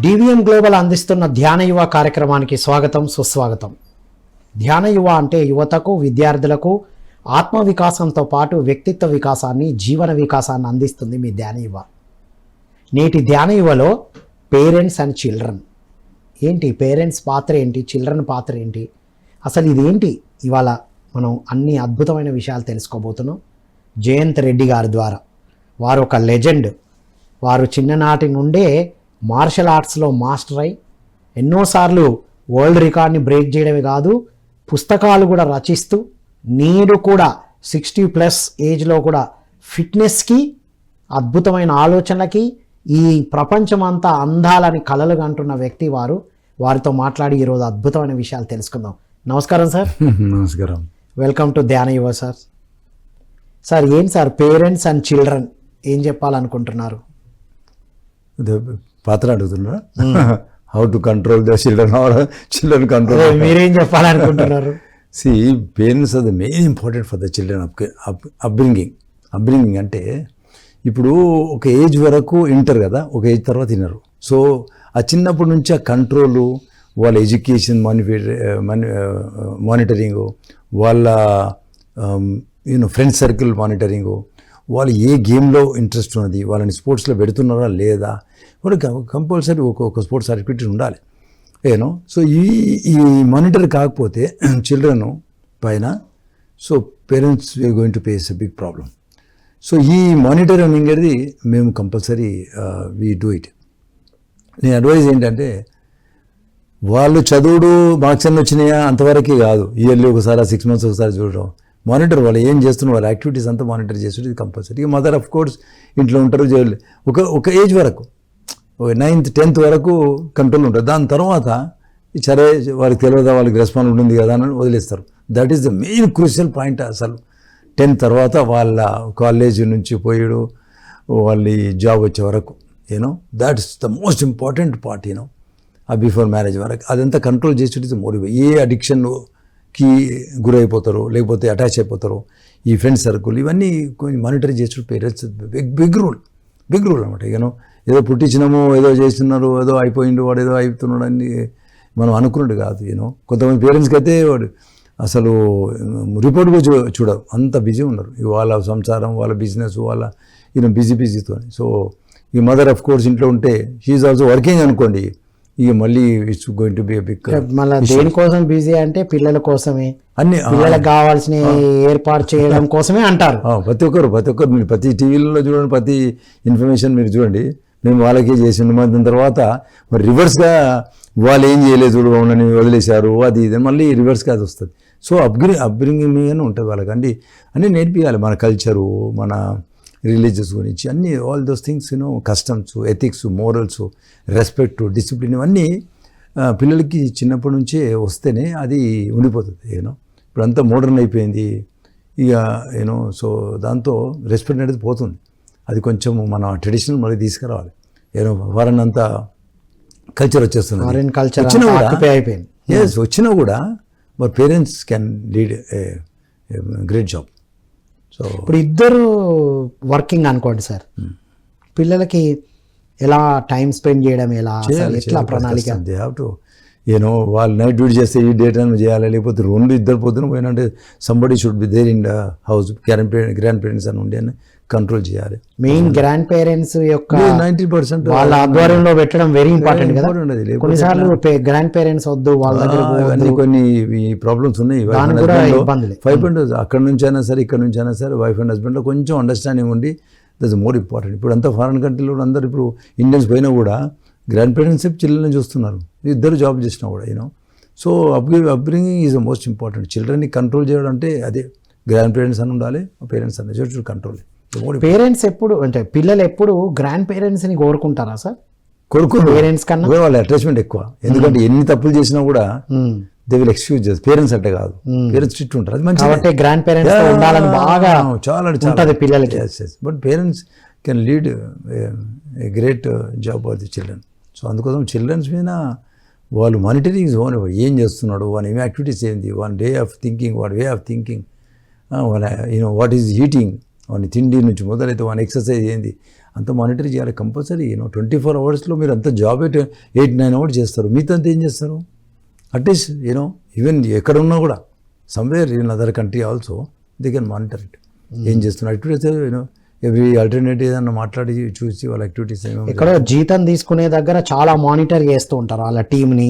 DVM global అందిస్తున్న ధ్యాన యువ కార్యక్రమానికి స్వాగతం సుస్వాగతం. ధ్యాన యువ అంటే యువతకు విద్యార్థులకు ఆత్మ వికాసంతో పాటు వ్యక్తిత్వ వికాసాన్ని జీవన వికాసాన్ని అందిస్తుంది మీ ధ్యాన యువ. నేటి ధ్యాన యువలో పేరెంట్స్ అండ్ చిల్డ్రన్ ఏంటి, పేరెంట్స్ పాత్ర ఏంటి, చిల్డ్రన్ పాత్ర ఏంటి, అసలు ఇదేంటి, ఇవాళ మనం అన్ని అద్భుతమైన విషయాలు తెలుసుకోబోతున్నాం జయంత్ రెడ్డి గారి ద్వారా. వారు ఒక లెజెండ్. వారు చిన్ననాటి నుండే మార్షల్ ఆర్ట్స్లో మాస్టర్ అయి ఎన్నోసార్లు వరల్డ్ రికార్డ్ని బ్రేక్ చేయడమే కాదు, పుస్తకాలు కూడా రచిస్తూ నేడు కూడా 60+ ఏజ్లో కూడా ఫిట్నెస్కి, అద్భుతమైన ఆలోచనలకి, ఈ ప్రపంచమంతా అందాలని కలలు కంటున్న వ్యక్తి వారు. వారితో మాట్లాడి ఈరోజు అద్భుతమైన విషయాలు తెలుసుకుందాం. నమస్కారం సార్. నమస్కారం. Welcome to Dhyana Yuva sir. Sir ఏం సార్ పేరెంట్స్ అండ్ చిల్డ్రన్ ఏం చెప్పాలనుకుంటున్నారు? పాత్ర అడుగుతున్నా, how to control the children control, మీరేం చెప్పాలనుకుంటున్నారు? See parents are the main important for the children upbringing అంటే ఇప్పుడు ఒక ఏజ్ వరకు వింటారు కదా, ఒక ఏజ్ తర్వాత వినరు. సో ఆ చిన్నప్పటి నుంచి ఆ కంట్రోలు, వాళ్ళ ఎడ్యుకేషన్ మానిటరింగు, వాళ్ళ ఫ్రెండ్ సర్కిల్ మానిటరింగు, వాళ్ళు ఏ గేమ్లో ఇంట్రెస్ట్ ఉన్నది, వాళ్ళని స్పోర్ట్స్లో పెడుతున్నారా లేదా, వాళ్ళు కంపల్సరీ ఒక స్పోర్ట్స్ యాక్టివిటీ ఉండాలి సో ఈ మానిటర్ కాకపోతే చిల్డ్రన్ పైన so parents we are going to face a big problem. So ఈ మానిటరింగ్ అనేది మేము కంపల్సరీ వీ డూ ఇట్. నేను అడ్వైజ్ ఏంటంటే వాళ్ళు చదువుడు మార్క్స్ అన్నీ వచ్చినాయా అంతవరకే కాదు, ఇయర్లీ ఒకసారి 6 months ఒకసారి చూడడం, మానిటర్ వాళ్ళు ఏం చేస్తున్నారు, వాళ్ళ యాక్టివిటీస్ అంతా మానిటర్ చేస్తుంటే ఇది కంపల్సరీ. ఇక మదర్ ఆఫ్ కోర్స్ ఇంట్లో ఉంటారు, ఒక ఏజ్ వరకు, 9th 10th వరకు కంట్రోల్ ఉంటుంది. దాని తర్వాత సరే వాళ్ళకి తెలియదా, వాళ్ళకి రెస్పాన్స్ ఉంటుంది కదా అని వదిలేస్తారు. That is the main crucial point. అసలు 10th తర్వాత వాళ్ళ కాలేజ్ నుంచి పోయాడు, వాళ్ళ జాబ్ వచ్చే వరకు that is the most important part ఆ బిఫోర్ మ్యారేజ్ వరకు అదంతా కంట్రోల్ చేసేది మోటివ్. ఏ అడిక్షన్కి గురైపోతారు, లేకపోతే అటాచ్ అయిపోతారు, ఈ ఫ్రెండ్ సర్కిల్, ఇవన్నీ కొంచెం మానిటర్ చేసేది పేరెంట్స్ బిగ్ రూల్ అనమాట. ఏదో పుట్టించినాము, ఏదో చేస్తున్నారు, ఏదో అయిపోయిండు, వాడు ఏదో అయిపోతున్నాడు అని మనం అనుకున్నట్టు కాదు. కొంతమంది పేరెంట్స్కి అయితే వాడు అసలు రిపోర్ట్ కూడా చూడరు, అంత బిజీ ఉన్నారు. వాళ్ళ సంసారం, వాళ్ళ బిజినెస్, వాళ్ళ బిజీతో. సో ఈ మదర్ ఆఫ్ కోర్స్ ఇంట్లో ఉంటే షీఈ్ ఆల్సో వర్కింగ్ అనుకోండి, ఇక మళ్ళీ it's going to be big. మళ్ళీ దేనికోసం బిజీ అంటే పిల్లల కోసమే, అన్ని పిల్లలకు కావాల్సిన ఏర్పాటు చేయడం కోసమే అంటారు. ప్రతి ఒక్కరు మీరు ప్రతి టీవీలలో చూడండి, ప్రతి ఇన్ఫర్మేషన్ మీరు చూడండి, మేము వాళ్ళకే చేసి దాని తర్వాత మరి రివర్స్గా వాళ్ళు ఏం చేయలేదు అని వదిలేశారు, అది ఇది మళ్ళీ రివర్స్గా అది వస్తుంది. సో అప్బ్రింగింగ్ మీదనే ఉంటుంది వాళ్ళకి. అన్నీ నేర్పియాలి, మన కల్చరు, మన రిలీజియస్ గురించి అన్నీ, all those things customs, ethics, morals, respect, discipline, ఇవన్నీ పిల్లలకి చిన్నప్పటి నుంచే వస్తేనే అది ఉండిపోతుంది. ఇప్పుడు అంతా మోడర్న్ అయిపోయింది ఇక సో దాంతో రెస్పెక్ట్ అనేది పోతుంది. అది కొంచెం మన ట్రెడిషనల్ మళ్ళీ తీసుకురావాలి. ఫారెన్ అంతా కల్చర్ వచ్చేస్తుంది, వచ్చినా కూడా మరి parents can lead great job. So ఇప్పుడు ఇద్దరు వర్కింగ్ అనుకోండి సార్, పిల్లలకి ఎలా టైం స్పెండ్ చేయడం, ఎట్లా ప్రణాళిక? దే హ్యావ్ టు వాళ్ళు నైట్ డ్యూటీ చేస్తే ఈ డే టైం చేయాలి, లేకపోతే ఇద్దరు పొద్దున పోయినంటే somebody should be there in the house. Grandparents అని ఉండి కంట్రోల్ చేయాలి. మెయిన్ గ్రాండ్ పేరెంట్స్ యొక్క 90% వాళ్ళ ఆధ్వర్యంలో పెట్టడం వెరీ ఇంపార్టెంట్ కదా. కొన్నిసార్లు గ్రాండ్ పేరెంట్స్ వద్దు వాళ్ళ దగ్గర, కొన్ని ప్రాబ్లమ్స్ ఉన్నాయి. 5 అక్కడ నుంచి అయినా సరే, ఇక్కడ నుంచి అయినా సరే, వైఫ్ అండ్ హస్బెండ్లో కొంచెం అండర్స్టాండింగ్ ఉండి, దట్స్ మోర్ ఇంపార్టెంట్. ఇప్పుడు అంతా ఫారెన్ కంట్రీలో అందరూ, ఇప్పుడు ఇండియన్స్ పోయినా కూడా గ్రాండ్ పేరెంట్స్ చిల్డ్రన్ చూస్తున్నారు, ఇద్దరు జాబ్ చేసినా కూడా so upbringing is the most important. చిల్డ్రన్ని కంట్రోల్ చేయడం అంటే అదే, గ్రాండ్ పేరెంట్స్ అని ఉండాలి, పేరెంట్స్ అని కంట్రోల్. పేరెంట్స్ ఎప్పుడు అంటే పిల్లలు ఎప్పుడు గ్రాండ్ పేరెంట్స్ని కోరుకుంటారా సార్? పేరెంట్స్ కన్నా వాళ్ళ అటాచ్మెంట్ ఎక్కువ. ఎందుకంటే ఎన్ని తప్పులు చేసినా కూడా దే విల్ ఎక్స్క్యూజ్ చేస్తారు. పేరెంట్స్ అంటే కాదు, పేరెంట్స్ స్ట్రిక్ట్ ఉంటారు. అది మంచి గ్రాండ్ పేరెంట్స్ ఉండాలని బాగా చాలా పిల్లలకి. But parents can lead a great job for the children. So అందుకోసం చిల్డ్రన్స్ మీద వాళ్ళు మానిటరింగ్ ఏం చేస్తున్నాడు, వాళ్ళ ఏం యాక్టివిటీస్ ఏంది, one way of thinking, what is eating, వాడిని తిండి నుంచి మొదలైతే వాని ఎక్సర్సైజ్ ఏంది అంత మానిటర్ చేయాలి కంపల్సరీ 24 అవర్స్లో మీరు అంత జాబ్ 8-9 అవర్స్ చేస్తారు మిగతా అంతా ఏం చేస్తారు అట్లీస్ట్ ఈవెన్ ఎక్కడ ఉన్నా కూడా somewhere in other country also they can monitor it ఏం చేస్తున్నారు యాక్టివిటీస్ ఎవ్రీ ఆల్టర్నేటివ్ ఏదన్నా మాట్లాడి చూసి వాళ్ళ యాక్టివిటీస్ ఇక్కడ జీతం తీసుకునే దగ్గర చాలా మానిటర్ చేస్తూ ఉంటారు వాళ్ళ టీంని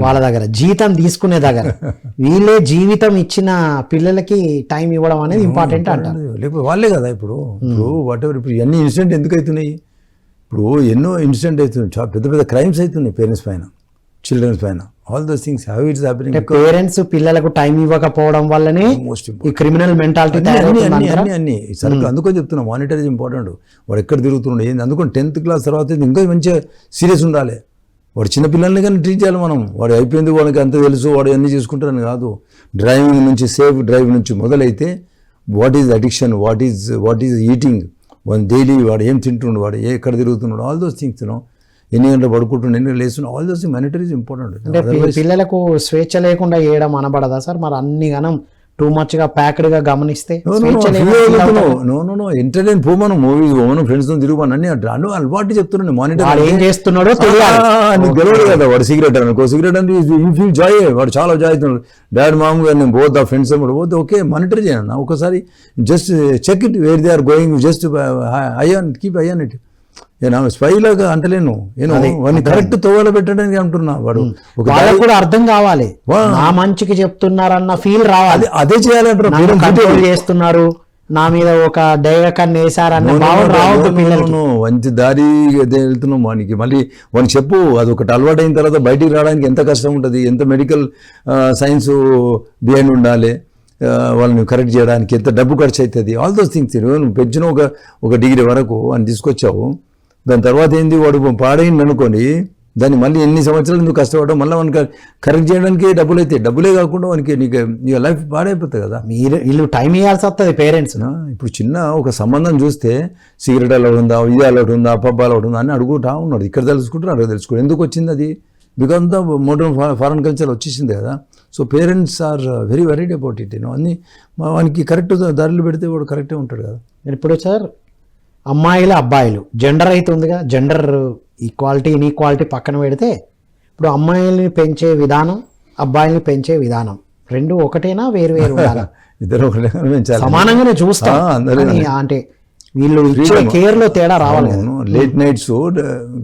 వాళ్ళ దగ్గర జీతం తీసుకునే దగ్గర వీళ్ళే జీవితం ఇచ్చిన పిల్లలకి టైం ఇవ్వడం అనేది ఇంపార్టెంట్ అంటారు. లేకపోతే వాళ్ళే కదా ఇప్పుడు వాట్ ఎవర్ ఇప్పుడు ఇవన్నీ ఇన్సిడెంట్ ఎందుకు అవుతున్నాయి ఇప్పుడు ఎన్నో ఇన్సిడెంట్ అవుతున్నాయి చాలా పెద్ద పెద్ద క్రైమ్స్ అవుతున్నాయి పేరెంట్స్ పైన చిల్డ్రన్స్ పైన all those things how it's happening parents పిల్లలకు టైం ఇవ్వకపోవడం వల్లనే మోస్ట్ ఈ క్రిమినల్ మెంటాలిటీ అన్ని సరే అందుకని చెప్తున్నా మానిటర్ ఇస్ ఇంపార్టెంట్ వాడు ఎక్కడ తిరుగుతున్నాడు ఏంది అందుకని 10th క్లాస్ తర్వాత ఇంకా మంచిగా సీరియస్ ఉండాలి వాడు చిన్నపిల్లల్ని కానీ ట్రీట్ చేయాలి మనం వాడు అయిపోయింది వాడికి అంత తెలుసు వాడు అన్నీ చేసుకుంటారని కాదు డ్రైవింగ్ నుంచి సేఫ్ డ్రైవ్ నుంచి మొదలైతే what is addiction what is eating one daily వాడు ఏం తింటుండు వాడు ఎక్కడ తిరుగుతున్నాడు ఆల్ దోస్ థింగ్స్ ఎన్ని గంటలు పడుకుంటుండే ఎన్ని గంటలు వేస్తున్నాడు all those monitor is important. అంటే పిల్లలకు స్వేచ్ఛ లేకుండా చేయడం అనబడదా సార్ మరి అన్ని గనం టూ మచ్ గా ప్యాక్డ్ గా గమనిస్తే ఎంటర్టైన్ పోమను మూవీస్ పోమను ఫ్రెండ్స్ తో తిరుగుమని అన్ని అను అలవాటు చెప్తున్నాను మానిటర్ ఏం చేస్తున్నాడో నీకు తెలియదు కదా వాడు సిగరెట్ అనుకో సిగరెట్ అంటే యూ ఫీల్ జాయ్ వాడు చాలా జాయ్ అవుతున్నాడు డాడ్ మామూలుగా నేను పోతా ఫ్రెండ్స్ పోతే ఓకే మానిటర్ చేయను ఒకసారి just check it where they are going just eye on keep eye on it స్పైలాగా అంటలేను వాడిని కరెక్ట్ తోవలో పెట్టడానికి అంటున్నా వాడు కూడా అర్థం కావాలి నా మంచికి చెప్తున్నారన్న ఫీల్ రావాలి అదే చేయాలంటారు కంట్రోల్ చేస్తున్నారు నా మీద ఒక దైవకాన్ని వేశారన్న భావన రావద్దు పిల్లలను మంచి దారి వెళ్తున్నాం వానికి మళ్ళీ వానికి చెప్పు అది ఒకటి అలవాటు అయిన తర్వాత బయటికి రావడానికి ఎంత కష్టం ఉంటుంది ఎంత మెడికల్ సైన్స్ బిహైండ్ ఉండాలి వాళ్ళని కరెక్ట్ చేయడానికి ఎంత డబ్బు ఖర్చు అవుతుంది ఆల్ దోస్ థింగ్స్ నువ్వు పెంచిన ఒక డిగ్రీ వరకు అని తీసుకొచ్చావు దాని తర్వాత ఏంది వాడు పాడైంది అనుకోని దాన్ని మళ్ళీ ఎన్ని సంవత్సరాలు నువ్వు కష్టపడడం మళ్ళీ వానికి కరెక్ట్ చేయడానికి డబ్బులు అయితే డబ్బులే కాకుండా వానికి నీకు లైఫ్ పాడైపోతుంది కదా వీళ్ళు టైం ఇవ్వాల్సి వస్తుంది పేరెంట్స్. ఇప్పుడు చిన్న ఒక సంబంధం చూస్తే సిగరెట్ అలవాటు ఉందా ఇది అలవాటు ఉందా పబ్బ అలవాటు ఉందా అని అడుగుతా ఉన్నాడు ఇక్కడ తెలుసుకుంటారు అక్కడ తెలుసుకోండి ఎందుకు వచ్చింది అది because the modern foreign culture వచ్చేసింది కదా so parents are very worried about it అన్నీ వానికి కరెక్ట్ దారిలో పెడితే వాడు కరెక్టే ఉంటాడు కదా. ఇప్పుడు సార్ అమ్మాయిలు అబ్బాయిలు జెండర్ అయితే ఉందిగా జెండర్ ఈక్వాలిటీ ఇన్ఈక్వాలిటీ పక్కన పెడితే ఇప్పుడు అమ్మాయిల్ని పెంచే విధానం అబ్బాయిల్ని పెంచే విధానం రెండు ఒకటేనా వేరు వేరు ఉండాలా ఇద్దరు ఒకటే సమానంగానే చూస్తాం అంటే వీళ్ళు ఇచ్చే కేర్ లో తేడా రావాలి. లేట్ నైట్స్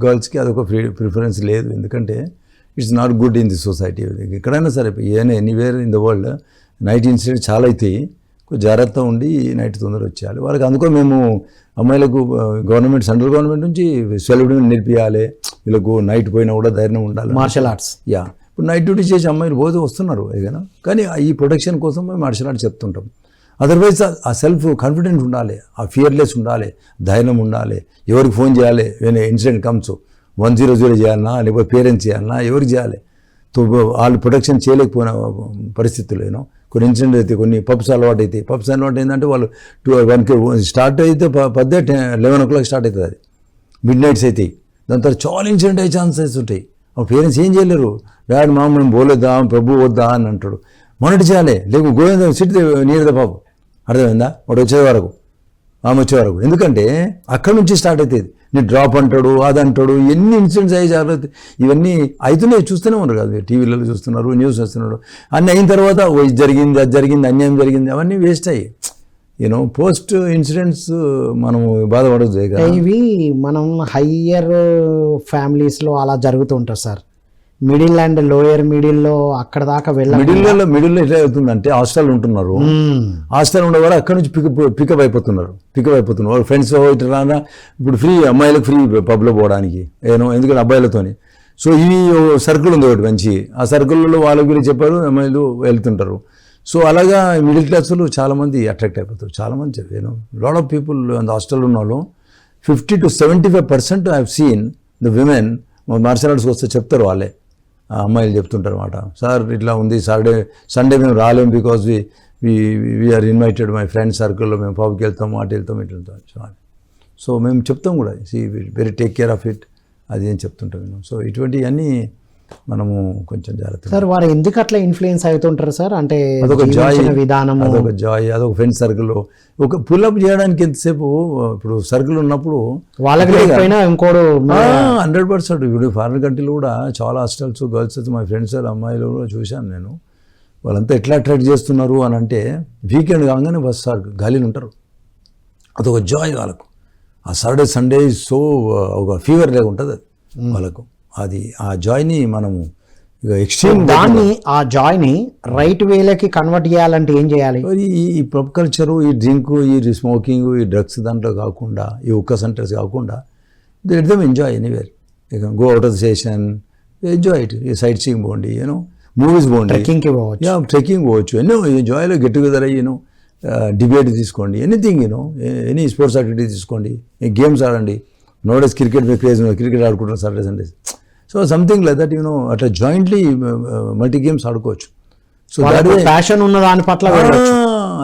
గర్ల్స్కి అదొక ప్రిఫరెన్స్ లేదు ఎందుకంటే it's not good in the society ఎక్కడైనా సరే anywhere in the world night incident చాలా అవుతాయి జాగ్రత్త ఉండి నైట్ తొందర వచ్చేయాలి వాళ్ళకి అందుకో మేము అమ్మాయిలకు గవర్నమెంట్ సెంట్రల్ గవర్నమెంట్ నుంచి సెల్ఫ్ డిఫెన్స్ నేర్పియాలి వీళ్ళకు నైట్ పోయినా కూడా ధైర్యం ఉండాలి మార్షల్ ఆర్ట్స్ ఇప్పుడు నైట్ డ్యూటీ చేసి అమ్మాయిలు పోతే వస్తున్నారు ఏదైనా కానీ ఈ ప్రొటెక్షన్ కోసం మేము మార్షల్ ఆర్ట్స్ చెప్తుంటాం అదర్వైజ్ ఆ సెల్ఫ్ కాన్ఫిడెన్స్ ఉండాలి ఆ ఫియర్లెస్ ఉండాలి ధైర్యం ఉండాలి ఎవరికి ఫోన్ చేయాలి ఇన్సిడెంట్ కమ్స్ 100 చేయాలన్నా లేకపోతే పేరెంట్స్ చేయాలన్నా ఎవరికి చేయాలి వాళ్ళు ప్రొటెక్షన్ చేయలేకపోయిన పరిస్థితులు కొన్ని ఇన్సిడెంట్ అయితే కొన్ని పబ్స్ అలవాటు అయితే పబ్స్ అలవాటు ఏంటంటే వాళ్ళు 1కి స్టార్ట్ అయితే 11 o'clock స్టార్ట్ అవుతుంది అది మిడ్ నైట్స్ అయితే దాని తర్వాత చాలా ఇన్సిడెంట్ అయ్యే ఛాన్సెస్ ఉంటాయి పేరెంట్స్ ఏం చేయలేరు డాడ్ మామ మేము పోలేదా ప్రభు వద్దా అని అంటాడు మొన్నటి చేయాలి లేకపోతే గోవింద సిట్ నీరు ద పాప అర్థమైందా వాడు వచ్చే వరకు ఆమె వచ్చే వరకు ఎందుకంటే అక్కడి నుంచి స్టార్ట్ అవుతుంది నీ డ్రాప్ అంటాడు అది అంటాడు ఎన్ని ఇన్సిడెంట్స్ అయ్యి జాగ్రత్త ఇవన్నీ అవుతున్నాయి చూస్తూనే ఉన్నారు కదా టీవీలలో చూస్తున్నారు న్యూస్ వస్తున్నాడు అన్నీ అయిన తర్వాత ఇది జరిగింది అది జరిగింది అన్యాయం జరిగింది అవన్నీ వేస్ట్ అయ్యి పోస్ట్ ఇన్సిడెంట్స్ మనము బాధపడదు ఇవి మనం హయ్యర్ ఫ్యామిలీస్లో అలా జరుగుతుంటారు సార్ మిడిల్ అండ్ లోయర్ మిడిల్లో అక్కడ దాకా మిడిల్లో ఎట్లా అవుతుందంటే హాస్టల్ ఉంటున్నారు హాస్టల్ ఉండే వారు అక్కడ నుంచి పికప్ అయిపోతున్నారు వాళ్ళ ఫ్రెండ్స్ ఇట్లా రానా ఇప్పుడు ఫ్రీ అమ్మాయిలకు ఫ్రీ పబ్లో పోవడానికి ఎందుకంటే అబ్బాయిలతోని సో ఇవి సర్కిల్ ఉంది ఒకటి మంచి ఆ సర్కిల్లో వాళ్ళకి వీళ్ళు చెప్పారు అమ్మాయిలు వెళ్తుంటారు సో అలాగా మిడిల్ క్లాస్లో చాలామంది అట్రాక్ట్ అయిపోతారు చాలామంది లాట్ ఆఫ్ పీపుల్ అంత హాస్టల్లో ఉన్న వాళ్ళు 50 to 75% I have seen the women martial ఆర్ట్స్కి వస్తే చెప్తారు వాళ్ళే అమ్మాయిలు చెప్తుంటారు అన్నమాట సార్ ఇట్లా ఉంది సండే మేము రాలేము because we are invited my friend సర్కిల్లో మేము పబ్కి వెళ్తాము అటు వెళ్తాం ఇట్లా వెళ్తాం సో మేము చెప్తాం కూడా very take care of it అది ఏం చెప్తుంటాం మేము సో ఇటువంటివన్నీ మనము కొంచెం జాగ్రత్త. సార్ వారు ఎందుకు అట్లా ఇన్ఫ్లుయెన్స్ అవుతుంటారు సార్? అంటే అదొక జాయ్, జీవించిన విధానము, అదొక జాయ్, అదొక ఫ్రెండ్ సర్కిల్. ఒక పుల్అప్ చేయడానికి ఎంతసేపు ఇప్పుడు సర్కిల్ ఉన్నప్పుడు వాళ్ళకి లేకపోయినా ఇంకోడు 100%. ఇప్పుడు ఫారిన్ కంట్రీలో కూడా చాలా హాస్టల్స్ గర్ల్స్, మా ఫ్రెండ్స్ అమ్మాయిలు కూడా చూశాను నేను. వాళ్ళంతా ఎట్లా అట్రాక్ట్ చేస్తున్నారు అని అంటే వీకెండ్ కాగానే వస్తారు, గాలిలో ఉంటారు. అదొక జాయ్ వాళ్ళకు. ఆ సాటర్డే సండే సో ఒక ఫీవర్ లేక ఉంటుంది అది వాళ్ళకు. అది ఆ జాయ్ని మనము ఎక్స్ట్రీమ్ ఆ జాయ్ ని రైట్ వేలకి కన్వర్ట్ చేయాలంటే ఏం చేయాలి? ఈ పబ్ కల్చరు, ఈ డ్రింక్, ఈ స్మోకింగ్, ఈ డ్రగ్స్ దాంట్లో కాకుండా, ఈ ఒక్క సెంటర్స్ కాకుండా let them enjoy anywhere. Go out of the station, enjoy it. Sight seeing పోండి, యూనో, మూవీస్ పోండి, ట్రెక్కింగ్ పోవచ్చు, ఎన్నో ఎంజాయ్లో గెట్ టుగెదర్ అయ్యి, యూనో, డిబేట్ తీసుకోండి, anything, you know, any sports activity తీసుకోండి, గేమ్స్ ఆడండి. నోడేస్ క్రికెట్ మీద క్రేజ్, క్రికెట్ ఆడుకుంటారు Saturday Sundays. So something like that, you know, అట్లా జాయింట్లీ మల్టీ గేమ్స్ ఆడుకోవచ్చు. సో ప్యాషన్ ఉన్న దాని పట్ల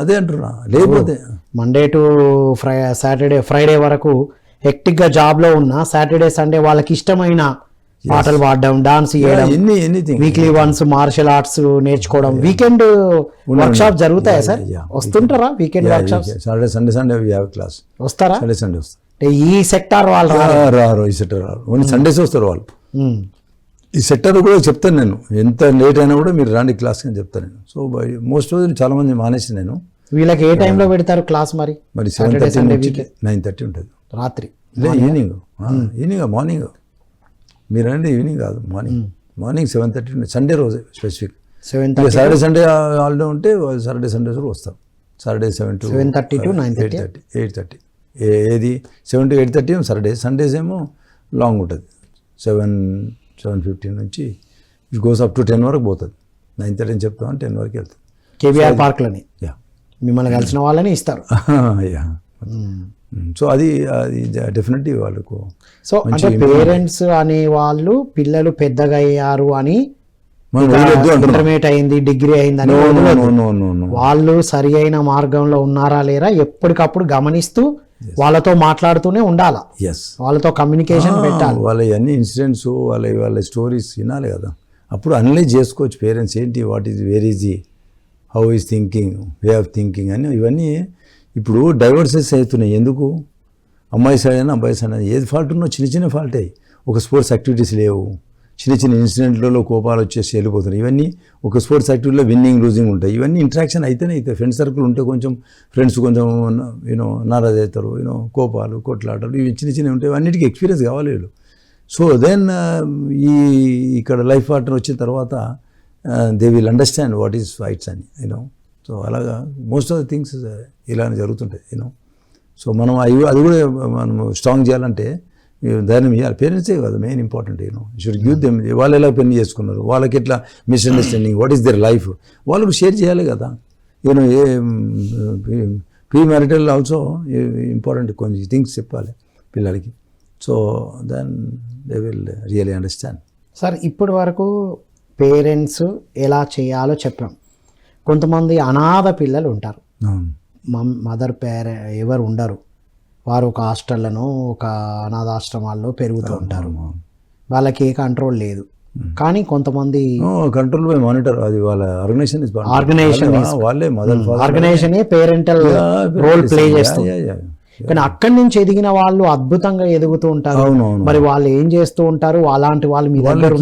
అదే అంటున్నా. లేకపోతే మండే టు ఫ్రైడే వరకు హెక్టిక్ గా జాబ్ లో ఉన్న సాటర్డే సండే వాళ్ళకి ఇష్టమైన పాటలు పాడడం, డాన్స్ చేయడం, వీక్లీ వన్స్ మార్షల్ ఆర్ట్స్ నేర్చుకోవడం, వీకెండ్ వర్క్ షాప్ జరుగుతాయా సార్? వస్తుంటారా weekend workshops? Saturday Sunday class వస్తారా? సాటర్డే సండే వస్తారు. ఈ సెక్టార్ వాళ్ళు రారు, ఈ సెక్టర్ రారు, ఓన్లీ సండేస్ వస్తారు వాళ్ళు. ఈ సెక్టర్ కూడా చెప్తాను నేను, ఎంత లేట్ అయినా కూడా మీరు రాండి క్లాస్కి అని చెప్తాను నేను. సో మోస్ట్ ఆఫ్ చాలా మంది మానేసి నేను. వీళ్ళకి ఏ టైంలో పెడతారు క్లాస్? మరి 7:30 నుంచి 9:30 ఉంటుంది రాత్రి. ఈవినింగ్ మార్నింగ్ మీరు అనేది ఈవినింగ్ కాదు, మార్నింగ్ 7:30 ఉంటుంది. సండే రోజే స్పెసిఫిక్. సాటర్డే సండే హాలిడే ఉంటే సాటర్డే సండేస్ కూడా వస్తాం. సాటర్డే 7:30 to 9:30, 8:30, ఏది 7 to 8:30 సాటర్డే. సండేస్ ఏమో లాంగ్ ఉంటుంది, 7:15 నుంచి ఇట్ గోస్ అప్ టు 10 వరకు పోతుంది. 9:30 అని చెప్తామని 10 వరకు వెళ్తుంది. కేబీఆర్ పార్క్లని మిమ్మల్ని కలిసిన వాళ్ళని ఇస్తారు. సో అది డెఫినెట్లీ వాళ్ళకు. సో అంటే పేరెంట్స్ అనే వాళ్ళు పిల్లలు పెద్దగా అయ్యారు అని, ఇంటర్మీడియట్ అయింది, డిగ్రీ అయింది అని వాళ్ళు సరి అయిన మార్గంలో ఉన్నారా లేరా ఎప్పటికప్పుడు గమనిస్తూ వాళ్ళతో మాట్లాడుతూనే ఉండాలా. వాళ్ళతో కమ్యూనికేషన్ పెట్టాలి. వాళ్ళ అన్ని ఇన్సిడెంట్స్, వాళ్ళ స్టోరీస్ వినాలి కదా. అప్పుడు అనలైజ్ చేసుకోవచ్చు పేరెంట్స్ ఏంటి, వాట్ ఈజ్, వేర్ ఈజ్ ఈ, how is thinking, way of thinking అని. ఇవన్నీ ఇప్పుడు డైవర్సెస్ అవుతున్నాయి. ఎందుకు? అమ్మాయి సైడ్ అయినా అబ్బాయి సైడ్ అయినా ఏది ఫాల్ట్ ఉన్నో చిన్న ఫాల్టే. ఒక స్పోర్ట్స్ యాక్టివిటీస్ లేవు, చిన్న ఇన్సిడెంట్లలో కోపాలు వచ్చేసి వెళ్ళిపోతున్నాయి. ఇవన్నీ ఒక స్పోర్ట్స్ యాక్టివిటీలో విన్నింగ్ లూజింగ్ ఉంటాయి. ఇవన్నీ ఇంట్రాక్షన్ అయితేనే అవుతాయి. ఫ్రెండ్స్ సర్కిల్ ఉంటే కొంచెం ఫ్రెండ్స్ కొంచెం యూనో నారాజ్ అవుతారు, యూనో, కోపాలు, కొట్లాటలు, ఇవి చిన్న ఉంటాయి. అన్నిటికీ ఎక్స్పీరియన్స్ కావాలి వీళ్ళు. సో దెన్ ఇక్కడ లైఫ్ పార్ట్నర్ వచ్చిన తర్వాత they will understand what is fights అని, యూనో. సో అలాగా మోస్ట్ ఆఫ్ ద థింగ్స్ ఇలానే జరుగుతుంటాయి, యూనో. సో మనం అది కూడా మనం స్ట్రాంగ్ చేయాలంటే ధైర్యం ఇవ్వాలి. పేరెంట్సే కాదు, main important, you know. Should give them. వాళ్ళు ఎలా పెళ్లి చేసుకున్నారు, వాళ్ళకి ఎట్లా misunderstanding, what is their life, వాళ్ళకు షేర్ చేయాలి కదా. You know, premarital also important కొన్ని థింగ్స్ చెప్పాలి పిల్లలకి. So then they will really understand. Sir ఇప్పటి వరకు పేరెంట్స్ ఎలా చేయాలో చెప్పాం. కొంతమంది అనాథ పిల్లలు ఉంటారు, మదర్ ఎవరు ఉండరు, వారు ఒక హాస్టళ్లను, ఒక అనాథాశ్రమాల్లో పెరుగుతూ ఉంటారు. వాళ్ళకి ఏ కంట్రోల్ లేదు. కానీ కొంతమంది కంట్రోల్ బై మానిటర్, అది వాళ్ళ ఆర్గనైజేషనే పేరెంటల్ రోల్ ప్లే చేస్తుంది. కానీ అక్కడి నుంచి ఎదిగిన వాళ్ళు అద్భుతంగా ఎదుగుతూ ఉంటారు. మరి వాళ్ళు ఏం చేస్తూ ఉంటారు? అలాంటి వాళ్ళు మీ దగ్గర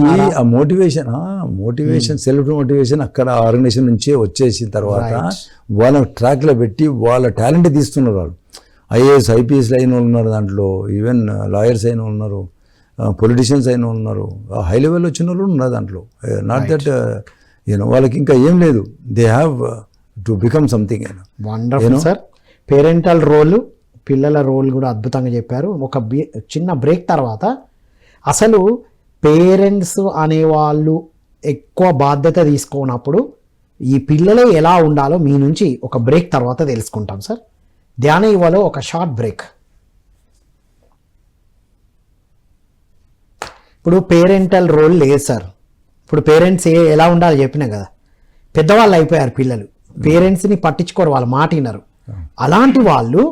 ఆ మోటివేషన్ సెల్ఫ్ మోటివేషన్ అక్కడ ఆర్గనైజేషన్ నుంచే వచ్చేసిన తర్వాత వాళ్ళ ట్రాక్లో పెట్టి వాళ్ళ టాలెంట్ తీస్తున్నారు. వాళ్ళు ఐఏఎస్ ఐపీఎస్ అయిన వాళ్ళు ఉన్నారు దాంట్లో, ఈవెన్ లాయర్స్ అయిన వాళ్ళు ఉన్నారు, పొలిటీషియన్స్ అయిన వాళ్ళు ఉన్నారు, హై లెవెల్ వచ్చిన వాళ్ళు ఉన్నారు దాంట్లో. నాట్ దట్ యూనో వాళ్ళకి ఇంకా ఏం లేదు, they have to become something. Wonderful sir. Parental role, పిల్లల రోల్ కూడా అద్భుతంగా చెప్పారు. ఒక చిన్న బ్రేక్ తర్వాత అసలు పేరెంట్స్ అనేవాళ్ళు ఎక్కువ బాధ్యత తీసుకున్నప్పుడు ఈ పిల్లలే ఎలా ఉండాలో మీ నుంచి ఒక బ్రేక్ తర్వాత తెలుసుకుంటాం సార్. ధ్యాన యువలో ఒక షార్ట్ బ్రేక్. ఇప్పుడు పేరెంటల్ రోల్ లేదు సార్. ఇప్పుడు పేరెంట్స్ ఎలా ఉండాలో చెప్పినా కదా. పెద్దవాళ్ళు అయిపోయారు పిల్లలు, పేరెంట్స్ని పట్టించుకోరు, వాళ్ళ మాట వినరు. అలాంటి వాళ్ళు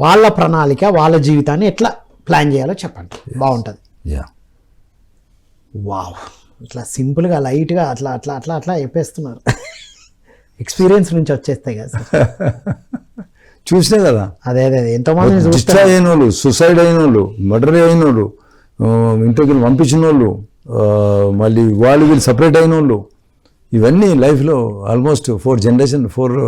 వాళ్ళ ప్రణాళిక, వాళ్ళ జీవితాన్ని ఎట్లా ప్లాన్ చేయాలో చెప్పండి, బాగుంటుంది. వావ్, ఇట్లా సింపుల్గా లైట్గా అట్లా అట్లా అట్లా అట్లా చెప్పేస్తున్నారు. ఎక్స్పీరియన్స్ నుంచి వచ్చేస్తాయి కదా సార్. చూసినా కదా, అదే అదే ఎంతోమంది డిస్ట్రాయ్ అయిన వాళ్ళు, సుసైడ్ అయిన వాళ్ళు, మర్డర్ అయిన వాళ్ళు, ఇంట్లోకి పంపించిన వాళ్ళు, మళ్ళీ వీళ్ళు సపరేట్ అయిన వాళ్ళు, ఇవన్నీ లైఫ్లో ఆల్మోస్ట్ 4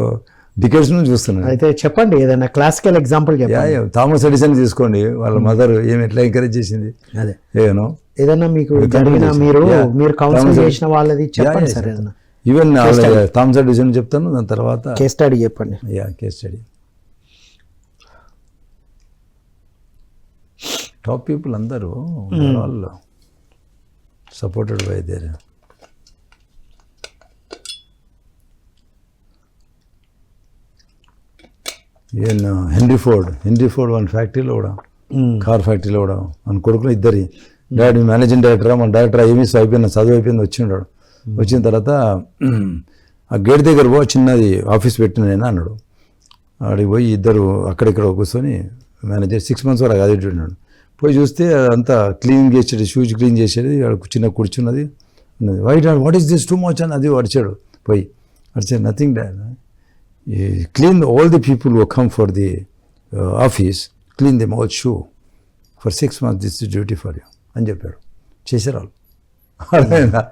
డికేట్స్ నుంచి చూస్తున్నాను. అయితే చెప్పండి ఏదైనా క్లాసికల్ ఎగ్జాంపుల్ చెప్పండి. థామస్ ఎడిసన్ తీసుకోండి, వాళ్ళ మదర్ ఎట్లా ఎంకరేజ్ చేసింది, అదే ఏనో ఏదన్నా మీకు జరిగిన మీరు కౌన్సిల్ చేసిన వాళ్ళది చెప్పండి సార్. ఏదన్నా ఈవెన్ థామస్ ఎడిసన్ చెప్తాను, దాని తర్వాత కేస్ స్టడీ చెప్పండి. Case study. టాప్ పీపుల్ అందరూ వాళ్ళు supported by their. Even henry Ford వాళ్ళ ఫ్యాక్టరీలో కూడా, కార్ ఫ్యాక్టరీలో కూడా మన కొడుకులు ఇద్దరి, డాడీ మేనేజింగ్ డైరెక్టరా, మన డైరెక్టర్ ఏమీస్ అయిపోయింది, చదువు అయిపోయింది, వచ్చినాడు. వచ్చిన తర్వాత ఆ గేట్ దగ్గర చిన్నది ఆఫీస్ పెట్టిన అన్నాడు. ఆడికి పోయి ఇద్దరు అక్కడిక్కడ కూర్చొని మేనేజర్ 6 months వరకు అది ఉన్నాడు. పోయి చూస్తే అంతా క్లీన్ చేసేది, షూస్ క్లీన్ చేసేది, చిన్న కూర్చున్నది ఉన్నది. What is this too much అని అది అడిచాడు. పోయి అడిచాడు, nothing dad, clean all the people who come for the office, clean them all shoe for 6 months, this is duty for you అని చెప్పాడు. చేశారు వాళ్ళు. అర్థమైందా?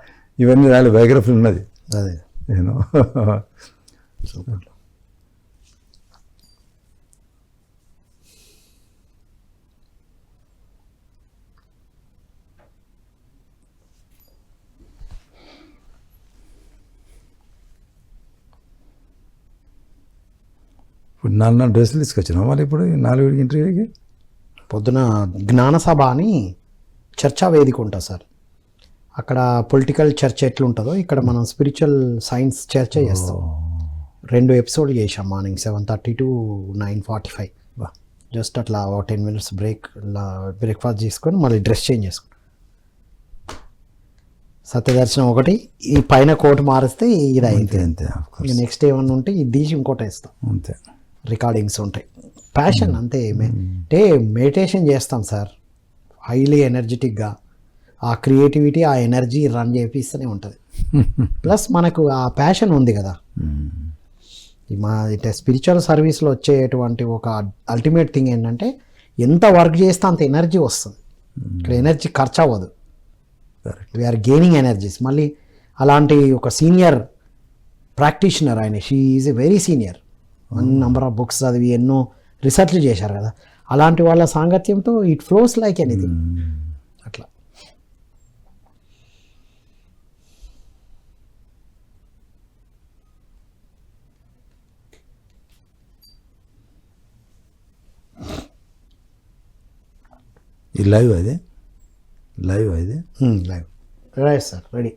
ఇవన్నీ రాలే, బయోగ్రఫీ ఉన్నది. అదే నేను సూపర్. ఇప్పుడు 4 డ్రెస్సులు తీసుకొచ్చినా మరి ఇప్పుడు 4 ఇంటర్వ్యూకి. పొద్దున జ్ఞానసభ అని చర్చా వేదిక ఉంటుంది సార్. అక్కడ పొలిటికల్ చర్చ ఎట్లుంటుందో ఇక్కడ మనం స్పిరిచువల్ సైన్స్ చర్చ చేస్తాం. 2 episodes చేసాం. Morning 7:30 to 9:45. జస్ట్ అట్లా 10 minutes బ్రేక్ఫాస్ట్ చేసుకొని మళ్ళీ డ్రెస్ చేంజ్ చేసుకుని సత్యదర్శనం ఒకటి, ఈ పైన కోట్ మారిస్తే ఇది అయింది. అంతే. నెక్స్ట్ ఏమన్నా ఉంటే ఇది తీసి ఇంకోటి వేస్తాం. అంతే, రికార్డింగ్స్ ఉంటాయి. ప్యాషన్ అంతే. అంటే మెడిటేషన్ చేస్తాం సార్, హైలీ ఎనర్జెటిక్గా. ఆ క్రియేటివిటీ, ఆ ఎనర్జీ రన్ చేపిస్తూనే ఉంటుంది. ప్లస్ మనకు ఆ ప్యాషన్ ఉంది కదా. మా స్పిరిచువల్ సర్వీస్లో వచ్చేటువంటి ఒక అల్టిమేట్ థింగ్ ఏంటంటే ఎంత వర్క్ చేస్తే అంత ఎనర్జీ వస్తుంది. ఇక్కడ ఎనర్జీ ఖర్చు అవ్వదు. We are gaining energies. మళ్ళీ అలాంటి ఒక సీనియర్ ప్రాక్టీషనర్ ఆయన, she is a very senior, number of books చదివి ఎన్నో రీసెర్చ్లు చేశారు కదా. అలాంటి వాళ్ళ సాంగత్యంతో ఇట్ ఫ్లోస్ లైక్ ఎనీథింగ్. అట్లా ఈ లైవ్ అది live right sir, ready.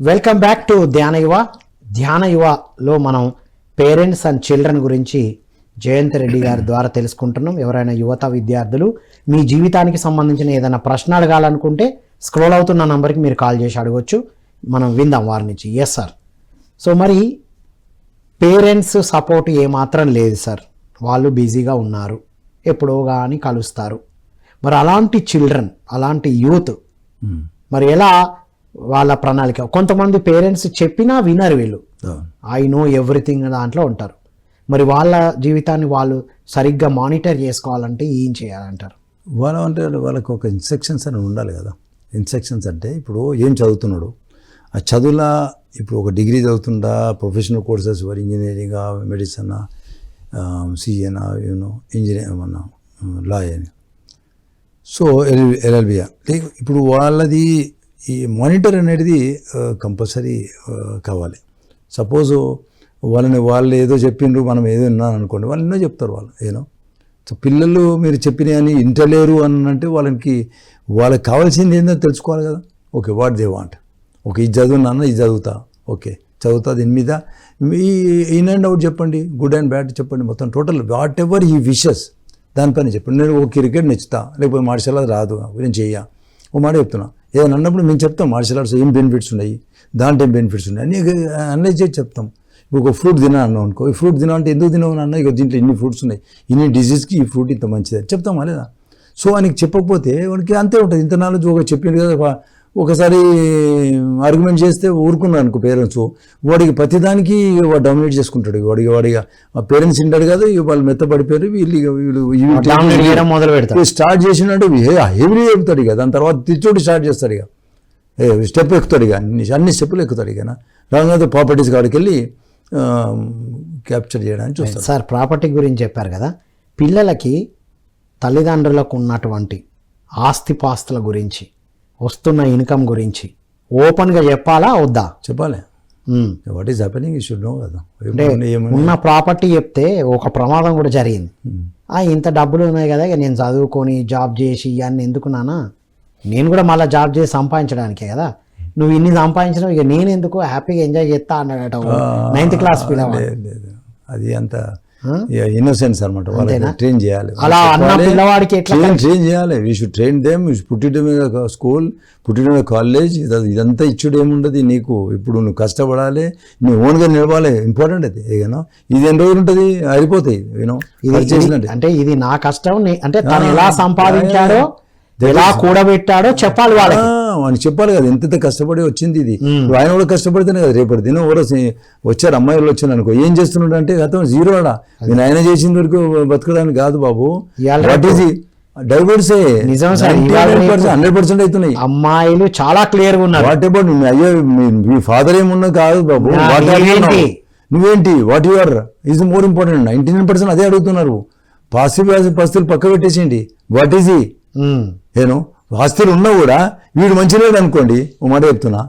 Welcome back to Dhyana యువలో మనం పేరెంట్స్ అండ్ చిల్డ్రన్ గురించి జయంత్ రెడ్డి గారి ద్వారా తెలుసుకుంటున్నాం. ఎవరైనా యువత విద్యార్థులు మీ జీవితానికి సంబంధించిన ఏదైనా ప్రశ్న అడగాలనుకుంటే స్క్రోల్ అవుతున్న నంబర్కి మీరు కాల్ చేసి అడగొచ్చు. మనం విందాం వారి నుంచి. Yes sir. సో మరి పేరెంట్స్ సపోర్ట్ ఏమాత్రం లేదు సార్, వాళ్ళు బిజీగా ఉన్నారు, ఎప్పుడో కానీ కలుస్తారు. మరి అలాంటి చిల్డ్రన్, అలాంటి యూత్ మరి ఎలా వాళ్ళ ప్రణాళిక? కొంతమంది పేరెంట్స్ చెప్పినా వినరు, వీళ్ళు ఐ నో ఎవ్రీథింగ్ దాంట్లో ఉంటారు. మరి వాళ్ళ జీవితాన్ని వాళ్ళు సరిగ్గా మానిటర్ చేసుకోవాలంటే ఏం చేయాలంటారు? అంటే వాళ్ళకి ఒక ఇన్స్ట్రక్షన్స్ అని ఉండాలి కదా. ఇన్స్ట్రక్షన్స్ అంటే ఇప్పుడు ఏం చదువుతున్నాడు, ఆ చదువులా ఇప్పుడు ఒక డిగ్రీ చదువుతుండా, ప్రొఫెషనల్ కోర్సెస్ వర్ ఇంజనీరింగా, మెడిసిన్, సిఏనా, ఇంజనీర్ అన్నా, లా అని, సో ఎల్ఎల్బియా. ఇప్పుడు వాళ్ళది ఈ మానిటర్ అనేది కంపల్సరీ కావాలి. సపోజు వాళ్ళు ఏదో చెప్పిండ్రు, మనం ఏదో విన్నాను అనుకోండి, వాళ్ళు ఎన్నో చెప్తారు వాళ్ళు సో పిల్లలు మీరు చెప్పినవి ఇంటలేరు అని అంటే వాళ్ళకి కావాల్సింది ఏందో తెలుసుకోవాలి కదా. Okay, what they want, okay ఇది చదువున్నాను, ఇది చదువుతా, ఓకే చదువుతా, దీని మీద ఇన్ అండ్ అవుట్ చెప్పండి, గుడ్ అండ్ బ్యాడ్ చెప్పండి, మొత్తం టోటల్ వాట్ ఎవర్ ఈ విషెస్ దానిపైన చెప్పండి. నేను ఒక క్రికెట్ నచ్చుతా, లేకపోతే మార్షల్ ఆర్ట్స్ రాదు, నేను చెయ్యా, ఓ మాట చెప్తున్నా. ఏదైనా అన్నప్పుడు మేము చెప్తాం మార్షల్ ఆర్ట్స్ ఏం బెనిఫిట్స్ ఉన్నాయి, దాంట్లో ఏం బెనిఫిట్స్ ఉన్నాయి అని అనలైజ్ చేసి చెప్తాం. ఇప్పుడు ఒక ఫ్రూట్ తినా అన్నాం అనుకో, ఈ ఫ్రూట్ తినా అంటే ఎందుకు తినవు అన్న, ఇక దీంట్లో ఇన్ని ఫ్రూట్స్ ఉన్నాయి, ఇన్ని డిసీజ్కి ఈ ఫ్రూట్ ఇంత మంచిది చెప్తామా లేదా. సో ఆయనకి చెప్పకపోతే వాడికి అంతే ఉంటుంది, ఇంత నాలెడ్జ్ ఒక చెప్పింది కదా. ఒకసారి ఆర్గ్యుమెంట్ చేస్తే ఊరుకున్నారు అనుకో పేరెంట్స్, వాడికి ప్రతిదానికి వాడు డామినేట్ చేసుకుంటాడు. వాడిగా పేరెంట్స్ వింటాడు కదా, వాళ్ళు మెత్తపడిపోయారు, వీళ్ళు మొదలు పెడతారు. స్టార్ట్ చేసినట్టు హెవీ చెప్తాడు ఇక, దాని తర్వాత తిచ్చోటి స్టార్ట్ చేస్తాడు ఇక, స్టెప్ ఎక్కుతాడు ఇక, అన్ని స్టెప్పులు ఎక్కుతాడు ఇక. రాగానే ప్రాపర్టీస్ కాడికి వెళ్ళి క్యాప్చర్ చేయడానికి చూస్తాడు. సార్ ప్రాపర్టీ గురించి చెప్పారు కదా, పిల్లలకి తల్లిదండ్రులకు ఉన్నటువంటి ఆస్తిపాస్తుల గురించి, వస్తున్న ఇన్కమ్ గురించి ఓపెన్గా చెప్పాలా వద్దా? చెప్పాలి. What is happening you should know కదా. అంటే ఉన్న ప్రాపర్టీ చెప్తే ఒక ప్రమాదం కూడా జరిగింది. ఇంత డబ్బులు ఉన్నాయి కదా, ఇక నేను చదువుకొని జాబ్ చేసి ఇవన్నీ ఎందుకు నాన్న, నేను కూడా మళ్ళీ జాబ్ చేసి సంపాదించడానికే కదా, నువ్వు ఇన్ని సంపాదించినావు, ఇక నేను ఎందుకు హ్యాపీగా ఎంజాయ్ చేస్తా అన్నాడట 9th క్లాస్ పిల్లవాడు. అది అంత ఇన్నోసెన్స్ అనమాట. వాళ్ళకి ట్రైన్ చేయాలి. అలా అన్న పిల్లవాడికి ట్రైన్ చేయాలి. వీ షుడ్ ట్రైన్ దెమ్, పుట్టిన స్కూల్, పుట్టిన కాలేజ్, ఇదంతా ఇచ్చుడు ఏముండదు నీకు. ఇప్పుడు నువ్వు కష్టపడాలి, నువ్వు ఓన్గా నిలవాలి, ఇంపార్టెంట్ అది. ఏదైనా ఇది ఎన్ని రోజులు ఉంటుంది, అయిపోతాయి. అంటే ఇది నా కష్టం, అంటే తను ఎలా సంపాదించాడో ఎలా కూడబెట్టాడో చెప్పాలి వాళ్ళకి. వానికి చెప్పాలి కదా, ఎంత కష్టపడి వచ్చింది ఇది. ఆయన కూడా కష్టపడితేనే కదా రేపటి దినం ఎవరో వచ్చారు, అమ్మాయి వాళ్ళు వచ్చాను అనుకో, ఏం చేస్తున్నాడు అంటే గతం జీరో ఆడా, నేను ఆయన చేసిన వరకు బతకడానికి కాదు బాబు. డైవర్సే నిజం సార్, 100% అవుతున్నాయి. అమ్మాయిలు చాలా క్లియర్ గా ఉన్నారు. వాట్ అబౌట్ అయ్యో మీ ఫాదర్ ఏమున్నా కాదు బాబు, నువ్వేంటి, what you are is more important. 99% అదే అడుగుతున్నారు. పరిస్థితులు పక్క పెట్టేసేయండి, వాట్ ఈజ్ ఆస్తులు ఉన్నా కూడా వీడు మంచి లేడు అనుకోండి, ఓ మాట చెప్తున్నా,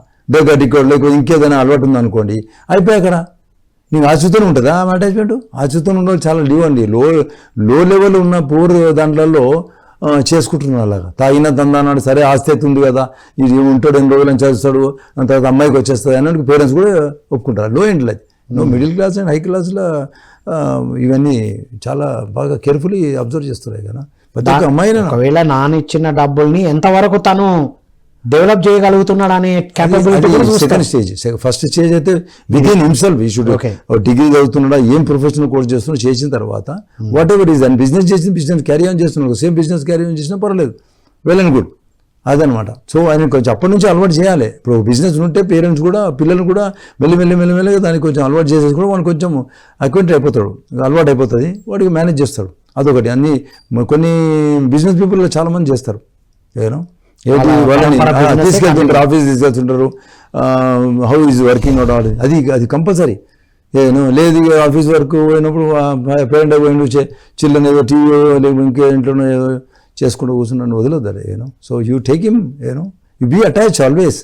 టికెట్ లేకపోతే ఇంకేదైనా అలవాటు ఉందనుకోండి, అయిపోయాకరా నీకు ఆశుతోనే ఉంటుందా అటాచ్మెంట్. ఆశుతోనే ఉన్న చాలా లీవ్ అండి. లో లెవెల్ ఉన్న పూర్ దాంట్లో చేసుకుంటున్నారు అలాగా. తాగిన తందాన్నాడు, సరే ఆస్తి అవుతుంది కదా, ఇది ఉంటాడు 2 రోజులు చదువుతాడు, దాని తర్వాత అమ్మాయికి వచ్చేస్తుంది అన్నట్టు పేరెంట్స్ కూడా ఒప్పుకుంటారు. లో ఎండ్లో అది మిడిల్ క్లాస్ అండ్ హై క్లాస్లో ఇవన్నీ చాలా బాగా కేర్ఫుల్లీ అబ్జర్వ్ చేస్తున్నాయి కదా. ఒకవేళ నాన్న ఇచ్చిన డబ్బుల్ని ఎంతవరకు తను డెవలప్ చేయగలుగుతున్నాడు అనే capability. Second stage. First stage అయితే విత్ ఇన్ హిమ్సెల్ఫ్ ఈ షుడ్ డిగ్రీ చదువుతున్నాడా, ఏం ప్రొఫెషనల్ కోర్స్ చేస్తున్నా, చేసిన తర్వాత what ever is, and business చేసిన బిజినెస్ క్యారీ ఆన్ చేస్తున్నాడు, సేమ్ బిజినెస్ క్యారీ ఆన్ చేసినా పర్వాలేదు, వెల్ అండ్ గుడ్, అదనమాట. సో ఆయన కొంచెం అప్పటి నుంచి అలవాటు చేయాలి. ఇప్పుడు బిజినెస్ ఉంటే పేరెంట్స్ కూడా పిల్లలు కూడా మెల్లిమెల్లిగా దానికి కొంచెం అలవాటు చేసేసి కూడా వాడు కొంచెం అక్వెంట్ అయిపోతాడు, అలవాటు అయిపోతుంది, వాడికి మేనేజ్ చేస్తాడు. అదొకటి. అన్ని కొన్ని బిజినెస్ పీపుల్ చాలా మంది చేస్తారు, వాళ్ళని తీసుకెళ్తుంటారు, ఆఫీస్ తీసుకెళ్తుంటారు, how is working out all, అది కంపల్సరీ. లేదు ఆఫీస్ వర్క్ పోయినప్పుడు పేరెంట్ పోయిన చిల్లని ఏదో టీవీ లేకపోతే ఇంకే ఇంట్లోనే ఏదో చేసుకుంటూ కూర్చున్నాను, వదిలేదు. So you take him, you be attach always.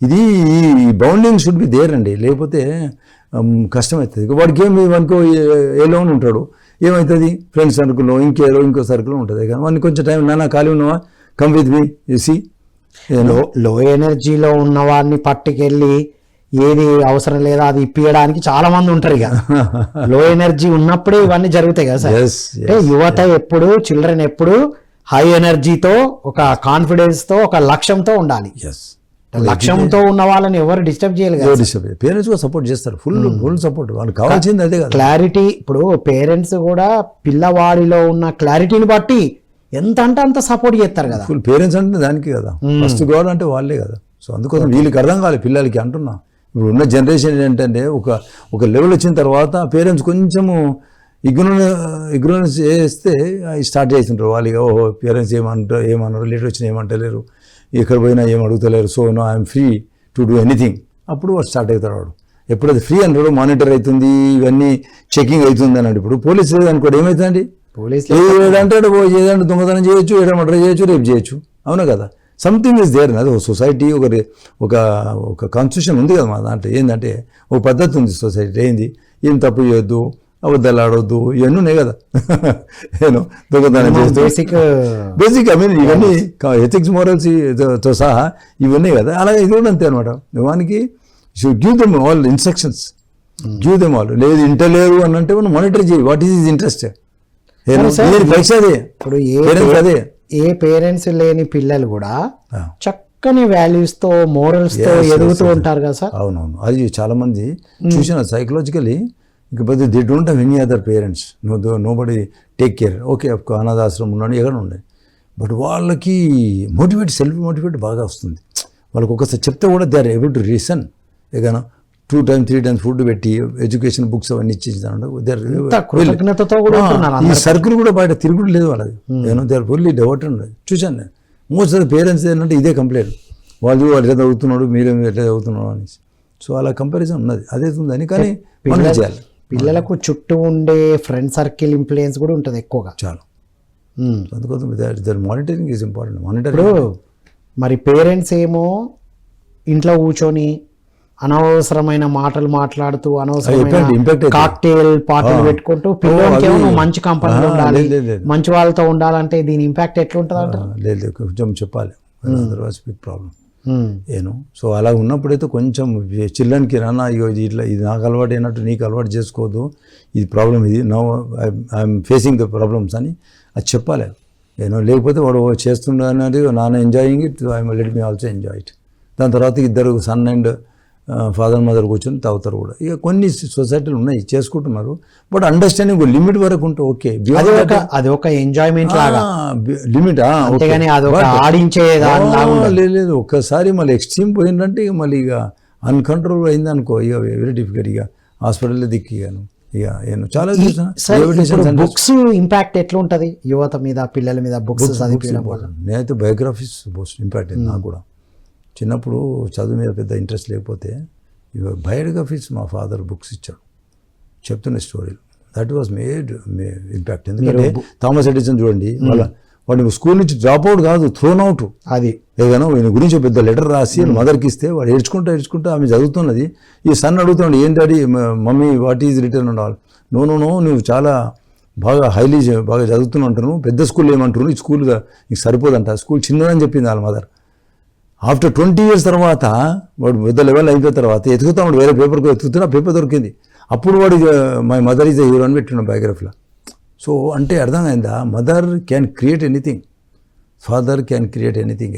ఇది ఈ బౌండింగ్ షుడ్ బి దేర్ అండి, లేకపోతే కష్టమవుతుంది. వాడికి అనుకో ఏ లోన్ ఉంటాడు, ఏమవుతుంది ఫ్రెండ్స్ సర్కిల్లో ఇంకో సర్కిల్లో ఉంటుంది. కానీ వాడిని కొంచెం టైం, నాన్న ఖాళీ ఉన్నావా, come with me, you see. Low ఎనర్జీలో ఉన్న వాడిని పట్టుకెళ్ళి ఏది అవసరం లేదా అది ఇప్పించడానికి చాలా మంది ఉంటారు. ఇక లో ఎనర్జీ ఉన్నప్పుడే ఇవన్నీ జరుగుతాయి కదా సార్. అంటే యువత ఎప్పుడు, చిల్డ్రన్ ఎప్పుడు హై ఎనర్జీతో, ఒక కాన్ఫిడెన్స్ తో, ఒక లక్ష్యంతో ఉండాలి. లక్ష్యంతో ఉన్న వాళ్ళని ఎవరు డిస్టర్బ్ చేయలేదు. పేరెంట్స్ కూడా సపోర్ట్ చేస్తారు, ఫుల్ సపోర్ట్. వాళ్ళకి కావాల్సింది అదే కదా, క్లారిటీ. ఇప్పుడు పేరెంట్స్ కూడా పిల్లవాడిలో ఉన్న క్లారిటీని బట్టి ఎంత అంటే అంత సపోర్ట్ చేస్తారు కదా. ఫుల్ పేరెంట్స్ అంటే దానికి కదా, ఫస్ట్ గోడ్ అంటే వాళ్ళే కదా. సో అందుకోసం వీళ్ళకి అర్థం కావాలి పిల్లలకి అంటున్నా. ఇప్పుడు ఉన్న జనరేషన్ ఏంటంటే ఒక లెవెల్ వచ్చిన తర్వాత పేరెంట్స్ కొంచెము ఇగ్నోరెన్స్ చేస్తే స్టార్ట్ చేస్తుంటారు వాళ్ళు. ఓహో పేరెంట్స్ ఏమన్నారు, లేట్ వచ్చినా ఏమంటలేరు, ఎక్కడ పోయినా ఏం అడుగుతలేరు, so no I'm free to do anything. అప్పుడు వాడు స్టార్ట్ అవుతాడు. వాడు ఎప్పుడైతే ఫ్రీ అంటాడు, మానిటర్ అవుతుంది, ఇవన్నీ చెకింగ్ అవుతుంది అన్నాడు. ఇప్పుడు పోలీస్ అనుకోండి, ఏమవుతుందండి, ఏదంటాడు ఏదంటే దొంగతనం చేయొచ్చు, ఏదో మర్డర్ చేయొచ్చు, రేపు చేయొచ్చు, అవునా కదా. సంథింగ్ ఇస్ దేర్ అది ఒక సొసైటీ ఒక ఒక కాన్స్టిట్యూషన్ ఉంది కదా మా దాంట్లో. ఏంటంటే ఒక పద్ధతి ఉంది సొసైటీ. ఏంది, ఏం తప్పు చేయొద్దు, అబద్ధాలు ఆడొద్దు, ఇవన్నీ ఉన్నాయి కదా. ఏను దొంగతనం చేస్తూ బేసిక్ ఐ మీన్ ఇవన్నీ ఎథిక్స్ మోరల్స్ తో సహా ఇవన్నీ కదా. అలాగే ఇది కూడా అంతే అనమాట. వానికి should give them all instructions, give them all. లేదు ఇంటలేరు అని అంటే మనం మానిటర్ చేయి, వాట్ ఈజ్ ఇంట్రెస్ట్. పరీక్ష అదే, ఇప్పుడు అదే. ఏ పేరెంట్స్ లేని పిల్లలు కూడా చక్కని వాల్యూస్ తో మోరల్స్ తో ఎదుగుతూ ఉంటారు కదా సార్. అవునవును, అది చాలా మంది చూసిన సైకలాజికలీ. ఇకపోతే they don't have any other parents, nobody take care. Okay అనాథాశ్రమం ఉన్నాడు, ఎక్కడ ఉండే, బట్ వాళ్ళకి సెల్ఫ్ మోటివేట్ బాగా వస్తుంది. వాళ్ళకి ఒకసారి చెప్తే కూడా they are able to reason. ఏదైనా 2 times 3 times ఫుడ్ పెట్టి ఎడ్యుకేషన్ బుక్స్ అవన్నీ ఇచ్చేసాను. ఈ సర్కిల్ కూడా బయట తిరుగుడు లేదు వాళ్ళది. దే ఆర్ ఫుల్లీ డెవోటెడ్ ఉండదు. చూశాను నేను మోస్ట్ ఆఫ్ ద పేరెంట్స్ ఏంటంటే ఇదే కంప్లైంట్, వాళ్ళు ఎట్లా చదువుతున్నాడు, మీరేమి ఎట్లా చదువుతున్నాడు అనేసి. సో అలా కంపారిజన్ ఉన్నది, అదే ఉందని. కానీ మనం చేయాలి. పిల్లలకు చుట్టూ ఉండే ఫ్రెండ్ సర్కిల్ ఇన్ఫ్లుయెన్స్ కూడా ఉంటుంది ఎక్కువగా చాలా. అందుకోసం మానిటరింగ్ ఈజ్ ఇంపార్టెంట్. ఇప్పుడు మరి పేరెంట్స్ ఏమో ఇంట్లో కూర్చొని అనవసరమైన మాటలు మాట్లాడుతూ అనవసరమైన కాక్టైల్ పార్టీలు పెట్టుకుంటూ పిల్లలకేమో నువ్వు మంచి కంపెనీలో ఉండాలి, మంచి వాళ్ళతో ఉండాలంటే దీని ఇంపాక్ట్ ఎట్లుంటుంది అంటారు? లేదు, కొంచెం చెప్పాలి, అదర్వైజ్ బిగ్ ప్రాబ్లం. సో అలా ఉన్నప్పుడైతే కొంచెం చిల్డ్రన్కి రానా ఇట్లా ఇది నాకు అలవాటు అయినట్టు నీకు అలవాటు చేసుకోవద్దు, ఇది ప్రాబ్లం, ఇది no I'm facing the problems అని అది చెప్పాలి. లేకపోతే వాడు చేస్తుండే అనేది నాన్న enjoying it, I'm let me also enjoy it. దాని తర్వాత ఇద్దరు సన్ అండ్ ఫాదర్ మదర్ కూర్చొని తాగుతారు కూడా. ఇక కొన్ని సొసైటీలు ఉన్నాయి చేసుకుంటున్నారు, బట్ అండర్స్టాండింగ్ లిమిట్ వరకు ఉంటే ఓకే. అది ఒక ఎంజాయ్మెంట్ లాగా లిమిట్, లేదు. ఒక్కసారి మళ్ళీ ఎక్స్ట్రీమ్ పోయిందంటే ఇక మళ్ళీ ఇక అన్కంట్రోల్ అయింది అనుకో, ఇక వెరీ డిఫికల్ట్. ఇక హాస్పిటల్లో దిక్కిగాను. ఇక చాలా బుక్స్ ఇంపాక్ట్ ఎట్లా ఉంటుంది యువత మీద, పిల్లల మీద బుక్స్ చదివించడం వల్ల? నేనైతే బయోగ్రఫీస్ మోస్ట్ ఇంపాక్ట్ అయింది నాకు కూడా. చిన్నప్పుడు చదువు మీద పెద్ద ఇంట్రెస్ట్ లేకపోతే బయోగ్రఫీస్ మా ఫాదర్ బుక్స్ ఇచ్చాడు, చెప్తున్న స్టోరీలు. That was made impact. ఎందుకంటే థామస్ ఎడిసన్ చూడండి, వాడు స్కూల్ నుంచి డ్రాప్ అవుట్ కాదు, థ్రోన్ అవుట్. అది ఏదైనా ఈయన గురించి పెద్ద లెటర్ రాసి మదర్కి ఇస్తే వాడు ఏడ్చుకుంటా ఆమె చదువుతున్నది. ఈ సన్ అడుగుతున్నాడు, ఏంటంటే mummy what is return and all. No నువ్వు చాలా బాగా బాగా చదువుతున్నా అంటారు, పెద్ద స్కూల్ ఏమంటారు, ఈ స్కూల్ నీకు సరిపోదంట, స్కూల్ చిన్నదని చెప్పింది వాళ్ళ మదర్. ఆఫ్టర్ 20 years తర్వాత వాడు పెద్ద లెవెల్ అయిపోయిన తర్వాత ఎతుకుతాడు, వేరే పేపర్కి ఎత్తుకుతున్నా పేపర్ దొరికింది. అప్పుడు వాడు my mother is a hero అని పెట్టిన బయోగ్రఫీలో. సో అంటే అర్థమైందా, mother can create anything, father can create anything.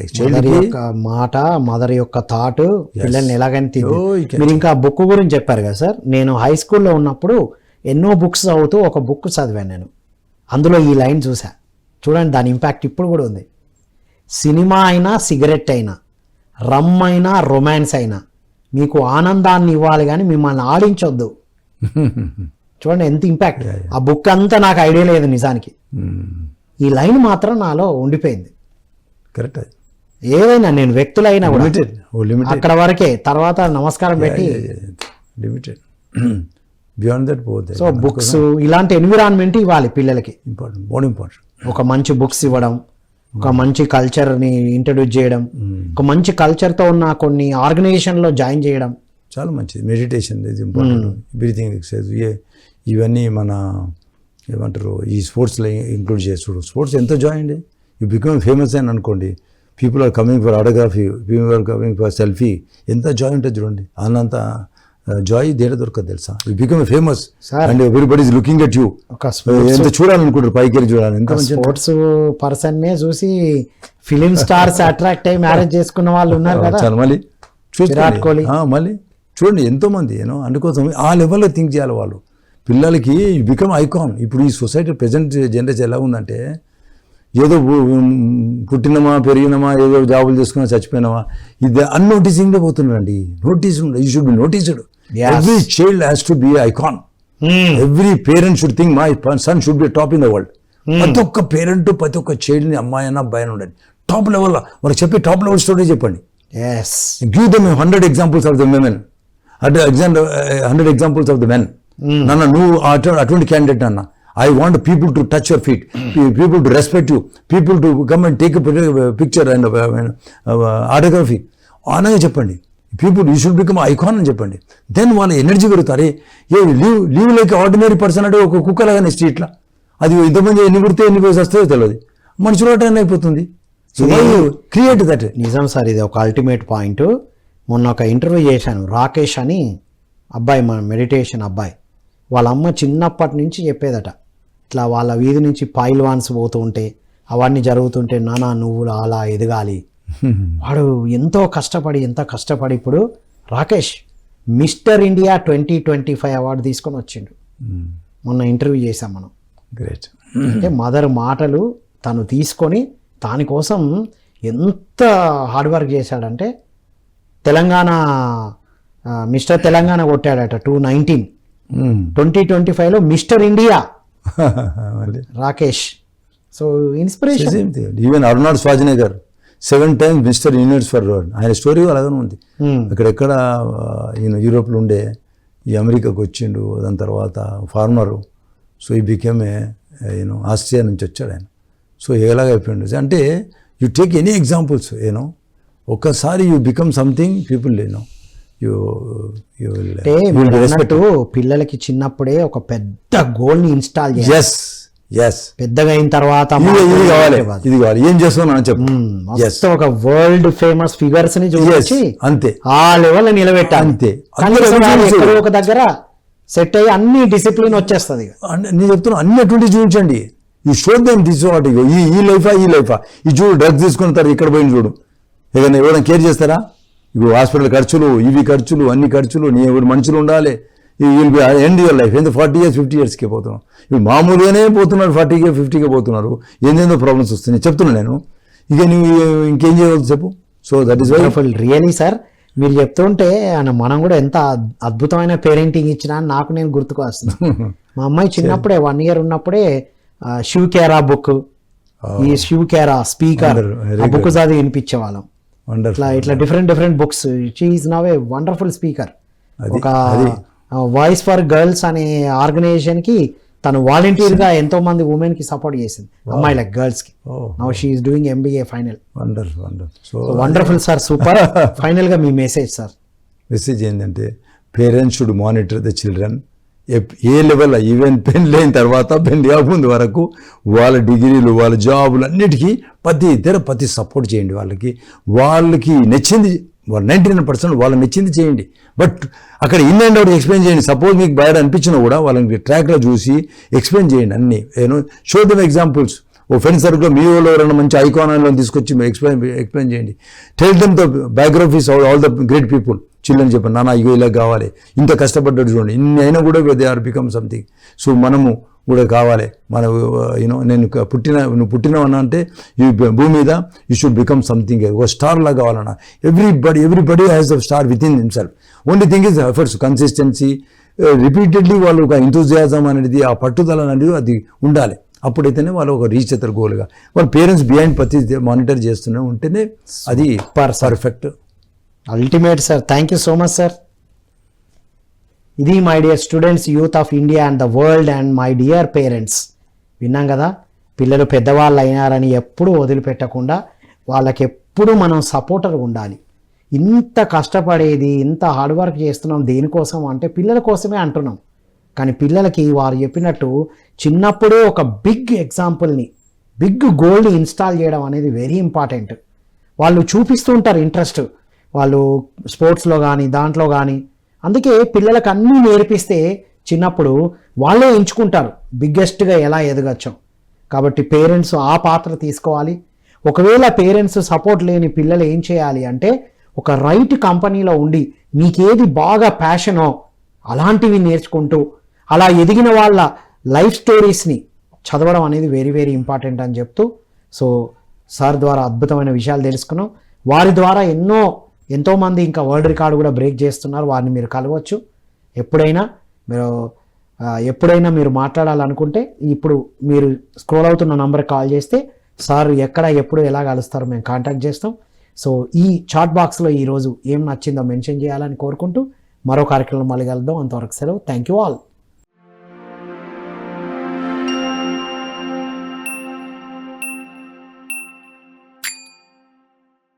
మాట, మదర్ యొక్క థాట్ పిల్లల్ని ఎలాగైనా మీరు ఇంకా బుక్ గురించి చెప్పారు కదా సార్. నేను హై స్కూల్లో ఉన్నప్పుడు ఎన్నో బుక్స్ చదువుతూ ఒక బుక్ చదివాను నేను. అందులో ఈ లైన్ చూసా, చూడండి దాని ఇంపాక్ట్ ఇప్పుడు కూడా ఉంది. సినిమా అయినా సిగరెట్ అయినా, రమ్ అయినా రొమాన్స్ అయినా మీకు ఆనందాన్ని ఇవ్వాలి కానీ మిమ్మల్ని ఆడించొద్దు. చూడండి ఎంత ఇంపాక్ట్. ఆ బుక్ అంతా నాకు ఐడియా లేదు నిజానికి, ఈ లైన్ మాత్రం నాలో ఉండిపోయింది. కరెక్ట్. ఏదైనా నేను వ్యక్తులైనా కూడా అక్కడ వరకే, తర్వాత నమస్కారం పెట్టి లిమిటెడ్, బియాండ్ దట్ పోతే. సో బుక్స్ ఇలాంటి ఎన్విరాన్మెంట్ ఇవ్వాలి పిల్లలకి. Important, more important. ఒక మంచి బుక్స్ ఇవ్వడం, ఒక మంచి కల్చర్ని ఇంట్రడ్యూస్ చేయడం, ఒక మంచి కల్చర్తో ఉన్న కొన్ని ఆర్గనైజేషన్లో జాయిన్ చేయడం చాలా మంచిది. Meditation is important, breathing exercise, ఇవన్నీ మన ఏమంటారు ఈ స్పోర్ట్స్లో ఇంక్లూడ్ చేస్తుడు. స్పోర్ట్స్ ఎంత జాయిన్ యూ బికమ్ ఫేమస్ అని అనుకోండి, people are coming for autograph, people are coming for selfie, ఎంత జాయ్ ఉంటుంది చూడండి. అన్నంత జాయ్ దేడ దొరకదు తెలుసా. You become famous and everybody is looking at you. ఎంత చూడాలనుకుంటారు, పైకి వెళ్ళి చూడాలి. ఎంత స్పోర్ట్స్ పర్సన్ నే చూసి ఫిలిం స్టార్స్ అట్రాక్ట్ అయ్యి మ్యారేజ్ చేసుకున్న వాళ్ళు ఉన్నారు కదా. మళ్ళీ విరాట్ కోహ్లీ, మళ్ళీ చూడండి ఎంతో మంది. అందుకోసం ఆ లెవెల్లో థింక్ చేయాలి వాళ్ళు. పిల్లలకి బికమ్ ఐకాన్. ఇప్పుడు ఈ సొసైటీ ప్రజెంట్ జనరేషన్ ఎలా ఉందంటే, ఏదో పుట్టినమా పెరిగినమా, ఏదో జాబులు చేసుకున్నా చచ్చిపోయినామా, ఇది అన్నోటీసింగ్లో పోతున్నారండి. Notice you should be noticed. Every child has to be icon. Every parent should think my son should be top in the world. ప్రతి ఒక్క పేరెంట్ ప్రతి ఒక్క చైల్డ్ని, అమ్మాయి అయినా అబ్బాయి అయినా ఉండండి టాప్ లెవెల్లో. వాళ్ళకి చెప్పి టాప్ లెవెల్ స్టోరీ చెప్పండి. Give them 100 examples of the women, 100 examples of the men. నాన్న నువ్వు అటువంటి క్యాండిడేట్ అన్న, I want people to touch your feet, people to respect you, people to come and take picture and autograph అనగా చెప్పండి. People you should become icon అని చెప్పండి. Then వాళ్ళ energy పెరుగుతారు. లీవ్ లైక్ ఆర్డినరీ పర్సన్ అంటే ఒక కుక్కలాగానే స్ట్రీట్లో అది ఇంతమంది ఎన్ని కుడితే ఎన్ని రోజు వస్తుందో తెలియదు, మనుషులు అటెండ్ అయిపోతుంది. So create that. నిజం సార్, ఇది ఒక అల్టిమేట్ పాయింట్. మొన్న ఒక ఇంటర్వ్యూ చేశాను, రాకేష్ అని అబ్బాయి, మన మెడిటేషన్ అబ్బాయి. వాళ్ళ అమ్మ చిన్నప్పటి నుంచి చెప్పేదట, ఇట్లా వాళ్ళ వీధి నుంచి పైల్వాన్స్ పోతూ ఉంటే అవన్నీ జరుగుతుంటే, నానా నువ్వు అలా ఎదగాలి. వాడు ఎంత కష్టపడి ఇప్పుడు రాకేష్ మిస్టర్ ఇండియా 2025 అవార్డు తీసుకొని వచ్చిండు. మొన్న ఇంటర్వ్యూ చేశాం మనం. గ్రేట్. అంటే మదర్ మాటలు తను తీసుకొని దానికోసం ఎంత హార్డ్ వర్క్ చేశాడంటే, తెలంగాణ మిస్టర్ తెలంగాణ కొట్టాడట 2025లో Mister India Rakesh. So inspiration. Even Arunachal శ్వాజనగర్ 7 times Mister Universe for world, ఆయన స్టోరీ అలాగే ఉంది. అక్కడెక్కడ ఈయన యూరోప్లో ఉండే ఈ అమెరికాకు వచ్చిండు, దాని తర్వాత farmer. So he became Austria నుంచి వచ్చాడు ఆయన. సో ఎలాగ అయిపోయిండు అంటే యూ టేక్ ఎనీ ఎగ్జాంపుల్స్ ఒక్కసారి యూ బికమ్ సంథింగ్ పీపుల్ అన్నట్టు పిల్లలకి చిన్నప్పుడే ఒక పెద్ద గోల్ ని ఇన్స్టాల్ చేయాలి. పెద్దగా అయిన తర్వాత ఇది కావాలి ఏం చేస్తున్నాను చెప్పు, ఒక వరల్డ్ ఫేమస్ ఫిగర్స్ ని చూసి అంతే ఆ లెవెల్ నిలబెట్టాలి. అంతే ఒక దగ్గర సెట్ అయ్యి అన్ని డిసిప్లిన్ వచ్చేస్తుంది. నేను చెప్తున్నా అన్ని అటువంటి చూపించండి. ఈ షో దేమ్ తీసుకోవాలి. ఈ లైఫా ఈ చూడు డ్రగ్స్ తీసుకుంటారు, ఇక్కడ పోయిన చూడు, ఏదైనా ఎవరైనా కేర్ చేస్తారా? ఇప్పుడు హాస్పిటల్ ఖర్చులు, ఇవి ఖర్చులు, అన్ని ఖర్చులు, నీ ఎవరు మనుషులు ఉండాలి. Will be end your life. ఎంత 40 years 50 yearsకే పోతున్నాం. ఇప్పుడు మామూలుగానే పోతున్నారు, 40కే 50కే పోతున్నారు. ఏందేందో ప్రాబ్లమ్స్ వస్తున్నాయి చెప్తున్నా నేను. ఇక నువ్వు ఇంకేం చేయవద్దు చెప్పు. So that is wonderful really sir. మీరు చెప్తుంటే మనం కూడా ఎంత అద్భుతమైన పేరెంటింగ్ ఇచ్చినా నాకు నేను గుర్తుకు వస్తున్నాను. మా అమ్మాయి చిన్నప్పుడే 1 year ఉన్నప్పుడే శివ్ కేరా బుక్, ఈ శివ్ కేరా స్పీకర్ ఆ బుక్ చదివి వినిపించేవాళ్ళం. ఇట్లా different books. She is now a wonderful speaker. ఒక వాయిస్ ఫర్ గర్ల్స్ అనే ఆర్గనైజేషన్ కి తను వాలంటీర్ గా ఎంతో మంది ఉమెన్ కి సపోర్ట్ చేసింది, అమ్మాయిలకు, గర్ల్స్ కి. Now she is doing MBA final. Wonderful sir, super. Final గా మీ మెసేజ్ సార్. మెసేజ్ ఏంటంటే parents should monitor the children A level, even పెళ్లి అయిన తర్వాత పెళ్లి ముందు వరకు వాళ్ళ డిగ్రీలు, వాళ్ళ జాబులు అన్నిటికీ ప్రతి సపోర్ట్ చేయండి. వాళ్ళకి నచ్చింది 99% వాళ్ళకి నచ్చింది చేయండి. బట్ అక్కడ ఇన్ అండ్ అవుట్ ఎక్స్ప్లెయిన్ చేయండి. సపోజ్ మీకు బ్యాడ్ అనిపించినా కూడా వాళ్ళకి ట్రాక్లో చూసి ఎక్స్ప్లెయిన్ చేయండి అన్ని. Show them examples. ఓ ఫ్రెండ్ సర్కిల్లో మీ వాళ్ళు ఎవరైనా మంచి ఐకాన్లో తీసుకొచ్చి ఎక్స్ప్లెయిన్ చేయండి. Tell them the biographies all the great people. Children చెప్పండి, నాన్న ఇగో ఇలా కావాలి, ఇంత కష్టపడ్డాడు చూడండి, ఇన్ని అయినా కూడా they are become something. So మనము కూడా కావాలి. మన నువ్వు పుట్టినవన్నా అంటే ఈ భూమి మీద యూ షుడ్ బికమ్ సంథింగ్. ఒక స్టార్ లాగా కావాలన్నా. Everybody has the star with in himself. Only thing is efforts, consistency, repeatedly వాళ్ళు ఒక ఎంతూజియాజం అనేది, ఆ పట్టుదల అనేది అది ఉండాలి. అప్పుడైతేనే వాళ్ళు ఒక రీచ్ అవుతారు గోల్గా. వాళ్ళ పేరెంట్స్ బిహైండ్ ప్రతి మానిటర్ చేస్తూనే ఉంటేనే అది perfect. Ultimate sir. Thank you so much sir. ఇది my dear students, youth of India and the world and my dear parents. విన్నాం కదా, పిల్లలు పెద్దవాళ్ళు అయినారని ఎప్పుడూ వదిలిపెట్టకుండా వాళ్ళకి ఎప్పుడు మనం సపోర్టర్గా ఉండాలి. ఇంత కష్టపడేది, ఇంత హార్డ్ వర్క్ చేస్తున్నాం దేనికోసం అంటే పిల్లల కోసమే అంటున్నాం. కానీ పిల్లలకి వారు చెప్పినట్టు చిన్నప్పుడే ఒక బిగ్ ఎగ్జాంపుల్ని, బిగ్ గోల్ని ఇన్స్టాల్ చేయడం అనేది వెరీ ఇంపార్టెంట్. వాళ్ళు చూపిస్తూ ఉంటారు ఇంట్రెస్ట్, వాళ్ళు స్పోర్ట్స్లో కానీ దాంట్లో కానీ. అందుకే పిల్లలకు అన్నీ నేర్పిస్తే చిన్నప్పుడు వాళ్ళే ఎంచుకుంటారు బిగ్గెస్ట్గా ఎలా ఎదగచ్చో. కాబట్టి పేరెంట్స్ ఆ పాత్ర తీసుకోవాలి. ఒకవేళ పేరెంట్స్ సపోర్ట్ లేని పిల్లలు ఏం చేయాలి అంటే ఒక రైట్ కంపెనీలో ఉండి మీకేది బాగా ప్యాషనో అలాంటివి నేర్చుకుంటూ అలా ఎదిగిన వాళ్ళ లైఫ్ స్టోరీస్ని చదవడం అనేది వెరీ వెరీ ఇంపార్టెంట్ అని చెప్తూ, సో సార్ ద్వారా అద్భుతమైన విషయాలు తెలుసుకున్నాం. వారి ద్వారా ఎంతోమంది ఇంకా వరల్డ్ రికార్డు కూడా బ్రేక్ చేస్తున్నారు. వారిని మీరు కలవచ్చు. ఎప్పుడైనా మీరు మాట్లాడాలనుకుంటే ఇప్పుడు మీరు స్క్రోల్ అవుతున్న నంబర్కి కాల్ చేస్తే సార్ ఎప్పుడు ఎలా కలుస్తారో మేము కాంటాక్ట్ చేస్తాం. సో ఈ చాట్ బాక్స్లో ఈరోజు ఏం నచ్చిందో మెన్షన్ చేయాలని కోరుకుంటూ మరో కార్యక్రమం మళ్ళీ కలుద్దాం. అంతవరకు సెలవు. Thank you all.